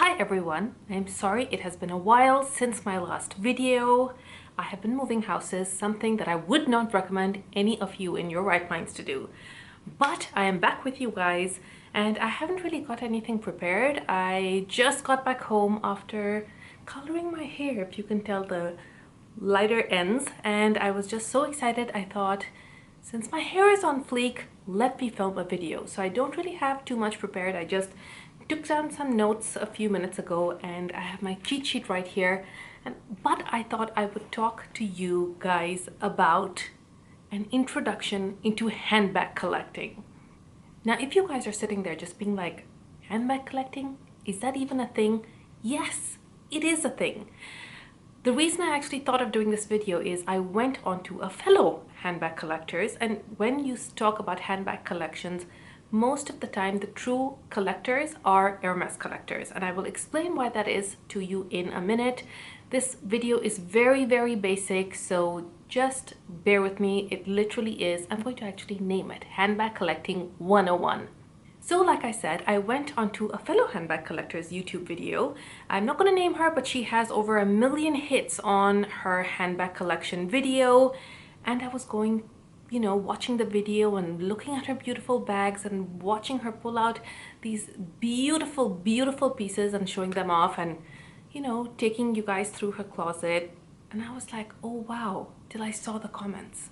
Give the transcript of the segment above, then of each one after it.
Hi everyone, I'm sorry it has been a while since my last video. I have been moving houses, something that I would not recommend any of you in your right minds to do. But I am back with you guys and I haven't really got anything prepared. I just got back home after coloring my hair, if you can tell the lighter ends, and I was just so excited. I thought, since my hair is on fleek, let me film a video. So I don't really have too much prepared. I just took down some notes a few minutes ago and I have my cheat sheet right here. But I thought I would talk to you guys about an introduction into handbag collecting. Now, if you guys are sitting there just being like, handbag collecting? Is that even a thing? Yes, it is a thing. The reason I actually thought of doing this video is I went onto a fellow handbag collectors, and when you talk about handbag collections, most of the time the true collectors are Hermes collectors, and I will explain why that is to you in a minute. This video is very basic, so just bear with me. It literally is, I'm going to actually name it Handbag Collecting 101. So like I said, I went onto a fellow handbag collector's YouTube video. I'm not going to name her, but she has over 1 million hits on her handbag collection video. And I was going, watching the video and looking at her beautiful bags and watching her pull out these beautiful pieces and showing them off and, taking you guys through her closet. And I was like, oh wow, till I saw the comments.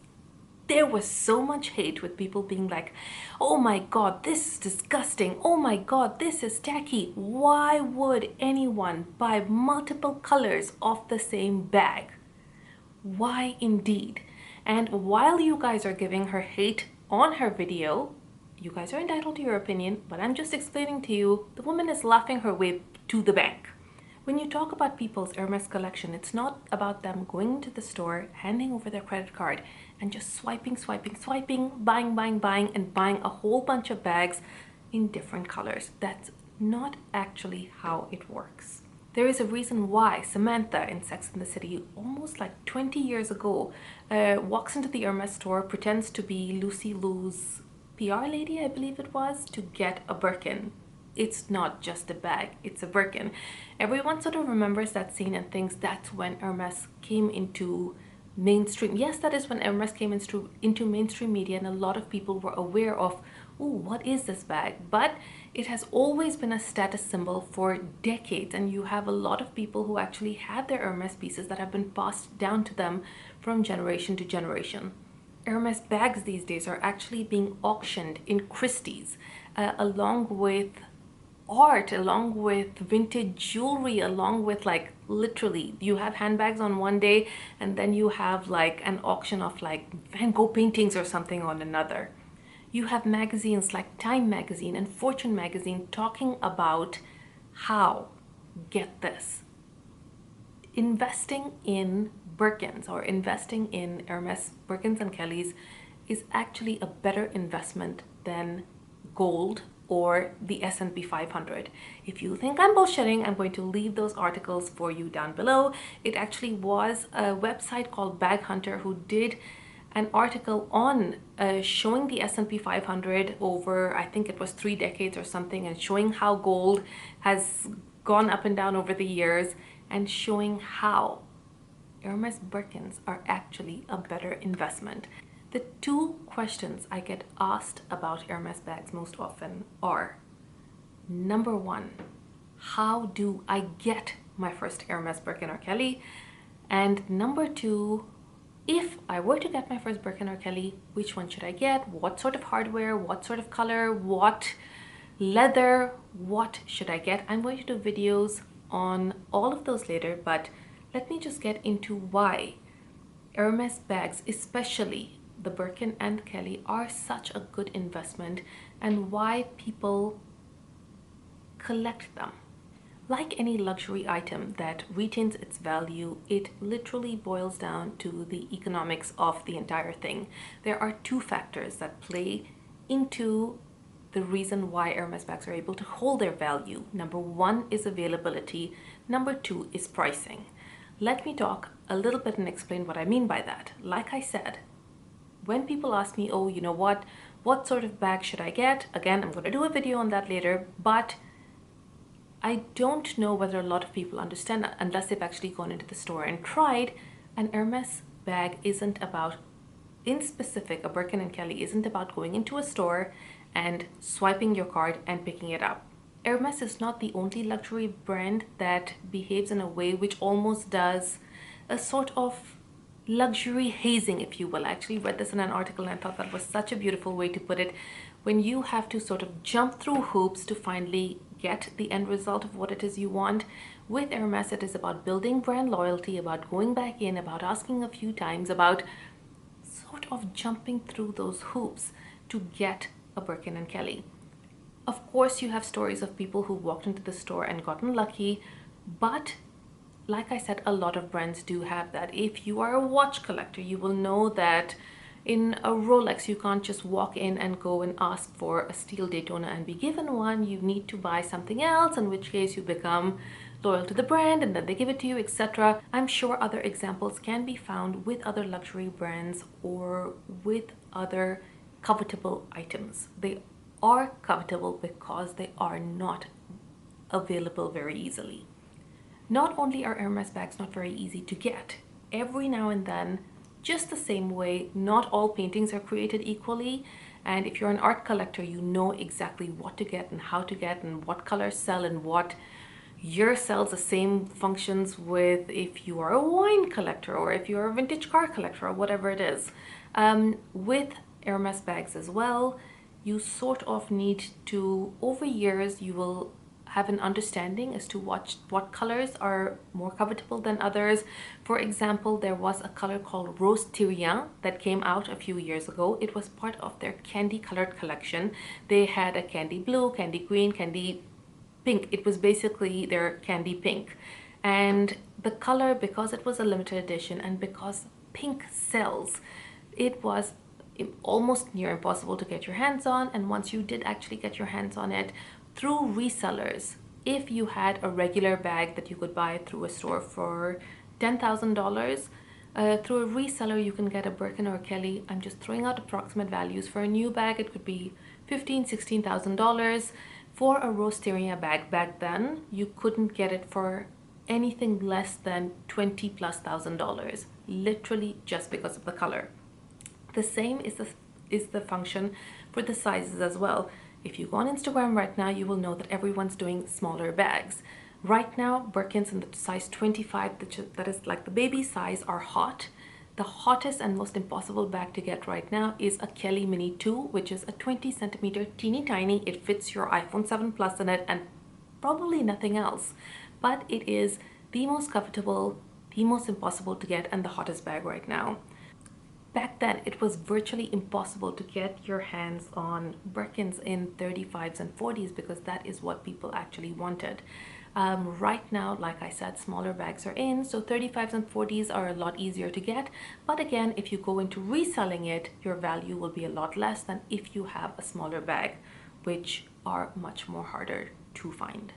There was so much hate with people being like, oh my god, this is disgusting. Oh my god, this is tacky. Why would anyone buy multiple colors of the same bag? Why indeed? And while you guys are giving her hate on her video, you guys are entitled to your opinion, but I'm just explaining to you, the woman is laughing her way to the bank. When you talk about people's Hermes collection, it's not about them going to the store, handing over their credit card, and just swiping, buying, and buying a whole bunch of bags in different colors. That's not actually how it works. There is a reason why Samantha in Sex and the City, almost like 20 years ago, walks into the Hermes store, pretends to be Lucy Liu's PR lady, I believe it was, to get a Birkin. It's not just a bag, it's a Birkin. Everyone sort of remembers that scene and thinks that's when Hermes came into mainstream. Yes, that is when Hermes came into mainstream media and a lot of people were aware of, oh, what is this bag? But it has always been a status symbol for decades, and you have a lot of people who actually had their Hermes pieces that have been passed down to them from generation to generation. Hermes bags these days are actually being auctioned in Christies, along with art, along with vintage jewelry, along with, like, literally you have handbags on one day and then you have like an auction of like Van Gogh paintings or something on another. You have magazines like Time magazine and Fortune magazine talking about how, get this, investing in Birkins or investing in Hermes Birkins and Kellys is actually a better investment than gold or the S&P 500. If you think I'm bullshitting, I'm going to leave those articles for you down below. It actually was a website called Bag Hunter who did an article on showing the S&P 500 over, I think it was 3 decades or something, and showing how gold has gone up and down over the years, and showing how Hermes Birkins are actually a better investment. The two questions I get asked about Hermes bags most often are, number one, how do I get my first Hermes Birkin or Kelly? And number two, if I were to get my first Birkin or Kelly, which one should I get? What sort of hardware? What sort of color? What leather? What should I get? I'm going to do videos on all of those later, but let me just get into why Hermes bags, especially the Birkin and Kelly, are such a good investment and why people collect them. Like any luxury item that retains its value, it literally boils down to the economics of the entire thing. There are two factors that play into the reason why Hermes bags are able to hold their value. Number one is availability. Number two is pricing. Let me talk a little bit and explain what I mean by that. Like I said, when people ask me, oh, you know what sort of bag should I get? Again, I'm going to do a video on that later, but I don't know whether a lot of people understand that unless they've actually gone into the store and tried. An Hermes bag isn't about, in specific, a Birkin and Kelly isn't about going into a store and swiping your card and picking it up. Hermes is not the only luxury brand that behaves in a way which almost does a sort of luxury hazing, if you will. I actually read this in an article and I thought that was such a beautiful way to put it. When you have to sort of jump through hoops to finally get the end result of what it is you want. With Hermes, it is about building brand loyalty, about going back in, about asking a few times, about sort of jumping through those hoops to get a Birkin and Kelly. Of course, you have stories of people who walked into the store and gotten lucky, but like I said, a lot of brands do have that. If you are a watch collector, you will know that in a Rolex, you can't just walk in and go and ask for a steel Daytona and be given one. You need to buy something else, in which case you become loyal to the brand and then they give it to you, etc. I'm sure other examples can be found with other luxury brands or with other covetable items. They are covetable because they are not available very easily. Not only are Hermes bags not very easy to get, every now and then, just the same way, not all paintings are created equally. And if you're an art collector, you know exactly what to get and how to get and what colors sell and what year sells. The same functions with if you are a wine collector or if you're a vintage car collector or whatever it is. With Hermes bags as well, you sort of need to, over years, you will have an understanding as to what colors are more covetable than others. For example, there was a color called Rose Tyrien that came out a few years ago. It was part of their candy colored collection. They had a candy blue, candy green, candy pink. It was basically their candy pink. And the color, because it was a limited edition and because pink sells, it was almost near impossible to get your hands on. And once you did actually get your hands on it, through resellers, if you had a regular bag that you could buy through a store for $10,000, through a reseller you can get a Birkin or a Kelly. I'm just throwing out approximate values. For a new bag, it could be $15,000, $16,000. For a Rose Tyrien bag back then, you couldn't get it for anything less than $20,000+, literally just because of the color. The same is the function for the sizes as well. If you go on Instagram right now, you will know that everyone's doing smaller bags. Right now, Birkins in the size 25, that is like the baby size, are hot. The hottest and most impossible bag to get right now is a Kelly Mini 2, which is a 20 centimeter teeny tiny. It fits your iPhone 7 Plus in it and probably nothing else. But it is the most covetable, the most impossible to get, and the hottest bag right now. Back then, it was virtually impossible to get your hands on Birkins in 35s and 40s because that is what people actually wanted. Right now, like I said, smaller bags are in, so 35s and 40s are a lot easier to get. But again, if you go into reselling it, your value will be a lot less than if you have a smaller bag, which are much more harder to find.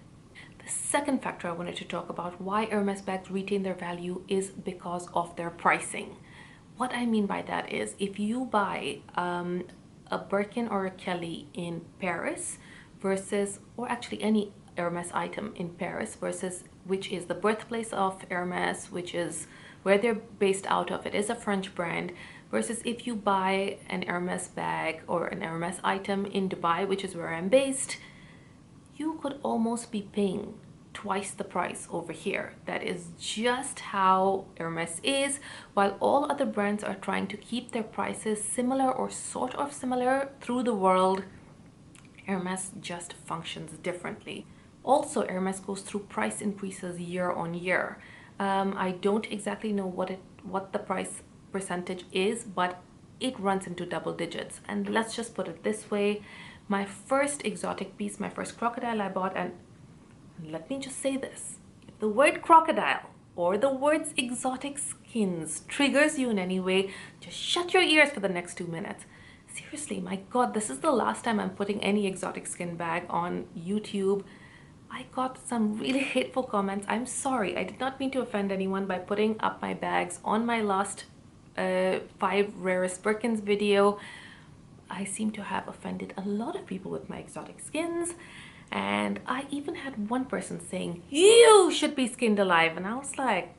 The second factor I wanted to talk about why Hermes bags retain their value is because of their pricing. What I mean by that is if you buy a Birkin or a Kelly in Paris versus, or actually any Hermes item in Paris versus, which is the birthplace of Hermes, which is where they're based out of, it is a French brand, versus if you buy an Hermes bag or an Hermes item in Dubai, which is where I'm based, you could almost be paying twice the price over here. That is just how Hermes is. While all other brands are trying to keep their prices similar or sort of similar through the world, Hermes just functions differently. Also, Hermes goes through price increases year on year. I don't exactly know what the price percentage is, but it runs into double digits. And let's just put it this way, my first exotic piece, my first crocodile I bought, and let me just say this, if the word crocodile or the words exotic skins triggers you in any way, just shut your ears for the next 2 minutes. Seriously, my God, this is the last time I'm putting any exotic skin bag on YouTube. I got some really hateful comments. I'm sorry, I did not mean to offend anyone by putting up my bags on my last 5 rarest Birkins video. I seem to have offended a lot of people with my exotic skins. And I even had one person saying, "You should be skinned alive." And I was like,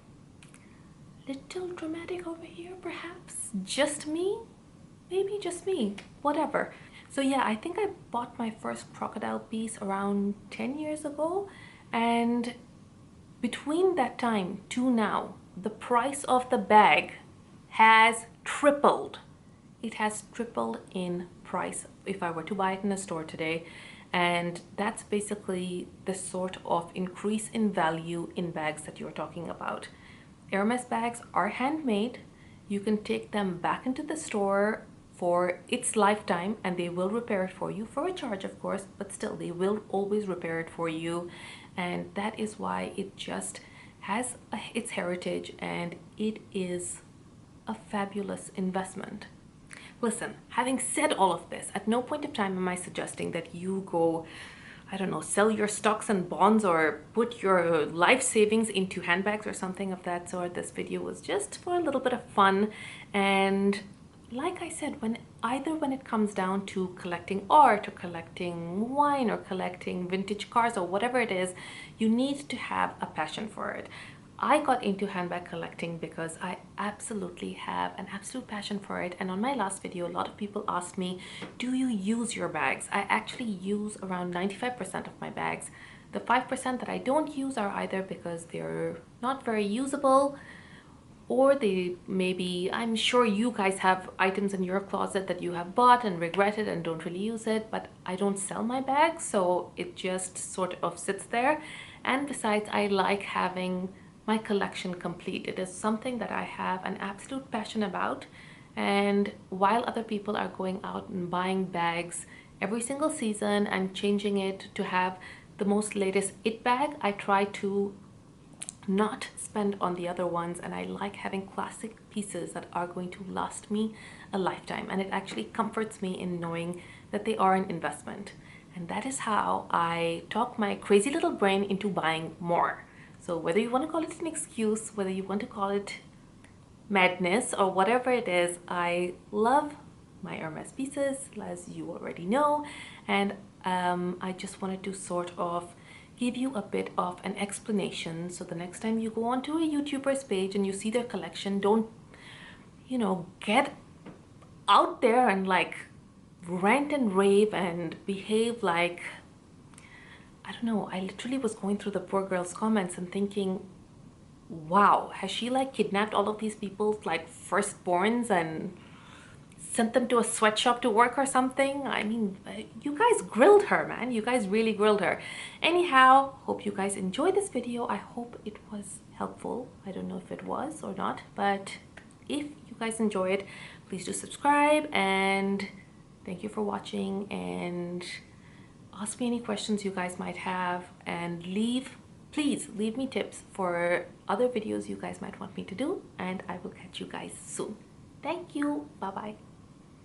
little dramatic over here, perhaps? Just me? Maybe just me, whatever. So yeah, I think I bought my first crocodile piece around 10 years ago, and between that time to now, the price of the bag has tripled. It has tripled in price if I were to buy it in a store today, and that's basically the sort of increase in value in bags that you're talking about. Hermes bags are handmade. You can take them back into the store for its lifetime and they will repair it for you for a charge, of course, but still they will always repair it for you. And that is why it just has its heritage, and it is a fabulous investment. Listen, having said all of this, at no point of time am I suggesting that you go, I don't know, sell your stocks and bonds or put your life savings into handbags or something of that sort. This video was just for a little bit of fun. And like I said, when it comes down to collecting art or collecting wine or collecting vintage cars or whatever it is, you need to have a passion for it. I got into handbag collecting because I absolutely have an absolute passion for it. And on my last video, a lot of people asked me, do you use your bags? I actually use around 95% of my bags. The 5% that I don't use are either because they're not very usable, or they maybe, I'm sure you guys have items in your closet that you have bought and regretted and don't really use it, but I don't sell my bags, so it just sort of sits there. And besides, I like having my collection complete. It is something that I have an absolute passion about, and while other people are going out and buying bags every single season and changing it to have the most latest it bag, I try to not spend on the other ones, and I like having classic pieces that are going to last me a lifetime, and it actually comforts me in knowing that they are an investment. And that is how I talk my crazy little brain into buying more. So whether you want to call it an excuse, whether you want to call it madness or whatever it is, I love my Hermes pieces, as you already know, and I just wanted to sort of give you a bit of an explanation, so the next time you go onto a YouTuber's page and you see their collection, don't, you know, get out there and like rant and rave and behave like, I don't know. I literally was going through the poor girl's comments and thinking, wow, has she like kidnapped all of these people's like firstborns and sent them to a sweatshop to work or something? I mean, you guys grilled her, man. You guys really grilled her. Anyhow, hope you guys enjoyed this video. I hope it was helpful. I don't know if it was or not, but if you guys enjoyed, please do subscribe, and thank you for watching, and ask me any questions you guys might have, and please leave me tips for other videos you guys might want me to do, and I will catch you guys soon. Thank you. Bye bye.